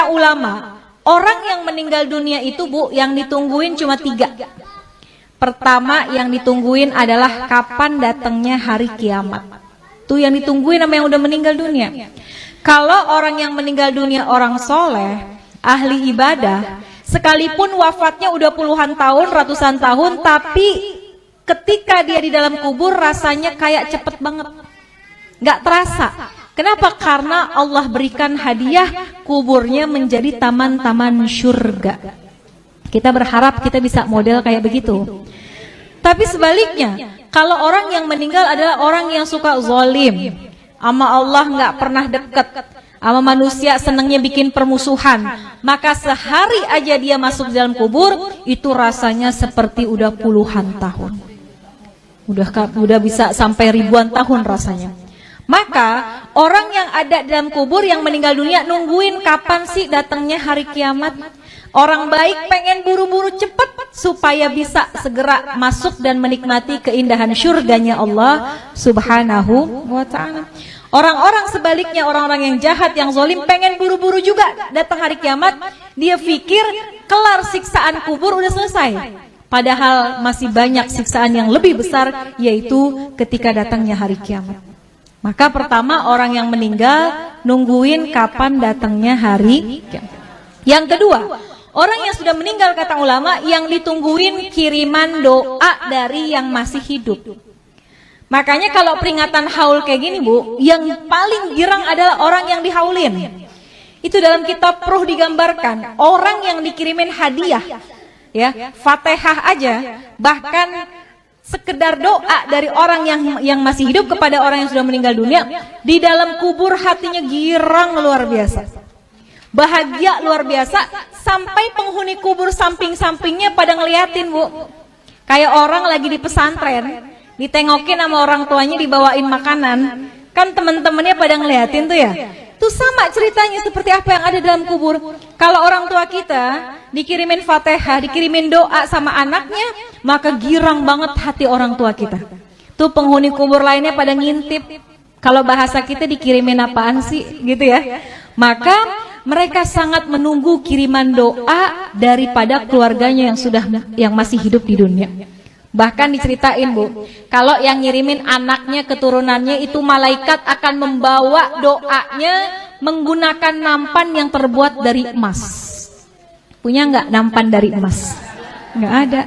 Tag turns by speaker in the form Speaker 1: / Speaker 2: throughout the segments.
Speaker 1: kata ulama, orang yang meninggal dunia itu Bu, yang ditungguin cuma 3. Pertama yang ditungguin adalah kapan datangnya hari kiamat. Tuh yang ditungguin sama yang udah meninggal dunia. Kalau orang yang meninggal dunia orang soleh, ahli ibadah, sekalipun wafatnya udah puluhan tahun, ratusan tahun, tapi ketika dia di dalam kubur rasanya kayak cepet banget, nggak terasa. Kenapa? Karena Allah berikan hadiah kuburnya menjadi taman-taman surga. Kita berharap kita bisa model kayak begitu. Tapi sebaliknya, kalau orang yang meninggal adalah orang yang suka zalim, sama Allah nggak pernah deket, sama manusia senangnya bikin permusuhan, maka sehari aja dia masuk dalam kubur itu rasanya seperti udah puluhan tahun, udah bisa sampai ribuan tahun rasanya. Maka orang yang ada dalam kubur yang meninggal dunia nungguin kapan sih datangnya hari kiamat. Orang baik pengen buru-buru cepat supaya bisa segera masuk dan menikmati keindahan surganya Allah Subhanahu wa ta'ala. Orang-orang sebaliknya, orang-orang yang jahat, yang zalim pengen buru-buru juga datang hari kiamat. Dia pikir kelar siksaan kubur udah selesai. Padahal masih banyak siksaan yang lebih besar, yaitu ketika datangnya hari kiamat. Maka pertama orang yang meninggal nungguin kapan datangnya hari kiamat. Yang kedua, orang yang sudah meninggal kata ulama yang ditungguin kiriman doa dari yang masih hidup. Makanya kalau peringatan haul kayak gini Bu, yang paling girang adalah orang yang dihaulin. Itu dalam kitab Ruh digambarkan, orang yang dikirimin hadiah, ya, Fatihah aja, bahkan sekedar doa dari orang yang masih hidup kepada orang yang sudah meninggal dunia, di dalam kubur hatinya girang luar biasa, bahagia luar biasa, sampai penghuni kubur samping-sampingnya pada ngeliatin Bu. Kayak orang lagi di pesantren, ditengokin sama orang tuanya dibawain makanan, kan teman-temannya pada ngeliatin tuh ya. Itu sama ceritanya seperti apa yang ada dalam kubur. Kalau orang tua kita dikirimin Fatihah, dikirimin doa sama anaknya, maka girang banget hati orang tua kita. Tuh penghuni kubur lainnya pada ngintip, kalau bahasa kita dikirimin apaan sih gitu ya. Maka mereka sangat menunggu kiriman doa daripada keluarganya yang masih hidup di dunia. Bahkan diceritain Bu, kalau yang ngirimin anaknya, keturunannya itu malaikat akan membawa doanya menggunakan nampan yang terbuat dari emas. Punya nggak nampan dari emas? Nggak ada.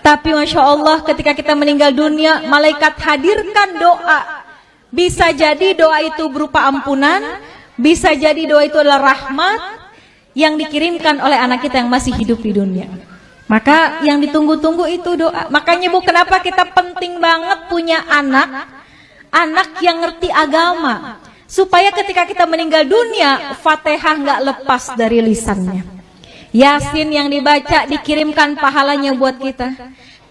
Speaker 1: Tapi Masya Allah ketika kita meninggal dunia, malaikat hadirkan doa. Bisa jadi doa itu berupa ampunan, bisa jadi doa itu adalah rahmat yang dikirimkan oleh anak kita yang masih hidup di dunia. Maka yang ditunggu-tunggu itu doa. Makanya Bu, kenapa kita penting banget punya anak yang ngerti agama, supaya ketika kita meninggal dunia, Fatihah nggak lepas dari lisannya. Yasin yang dibaca dikirimkan pahalanya buat kita.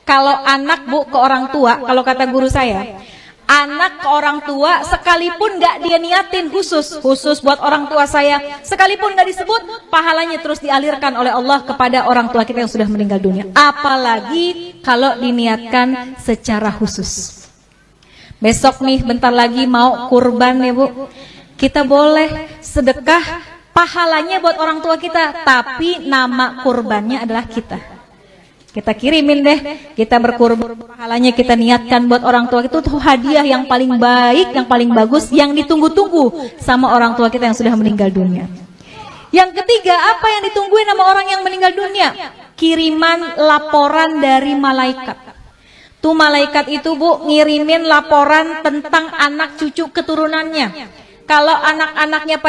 Speaker 1: Kalau anak Bu ke orang tua, kalau kata guru saya, anak ke orang tua sekalipun nggak dia niatin khusus buat orang tua saya, sekalipun nggak disebut, pahalanya terus dialirkan oleh Allah kepada orang tua kita yang sudah meninggal dunia. Apalagi kalau diniatkan secara khusus. Besok nih bentar lagi mau kurban ya Bu, kita boleh sedekah, pahalanya buat orang tua kita, tapi nama kurbannya adalah kita. Kita kirimin deh, kita berkurban, pahalanya kita niatkan buat orang tua. Itu tuh hadiah yang paling baik, yang paling bagus, yang ditunggu-tunggu sama orang tua kita yang sudah meninggal dunia. Yang ketiga, apa yang ditungguin sama orang yang meninggal dunia? Kiriman laporan dari malaikat. Tuh malaikat itu Bu ngirimin laporan tentang anak cucu keturunannya. Kalau anak-anaknya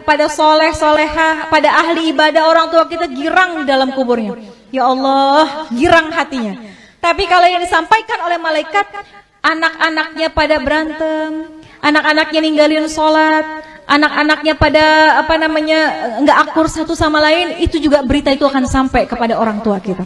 Speaker 1: pada soleh, soleha, pada ahli ibadah, orang tua kita girang dalam kuburnya. Ya Allah, girang hatinya. Tapi kalau yang disampaikan oleh malaikat, anak-anaknya pada berantem, anak-anaknya ninggalin sholat, anak-anaknya pada nggak akur satu sama lain, itu juga berita itu akan sampai kepada orang tua kita.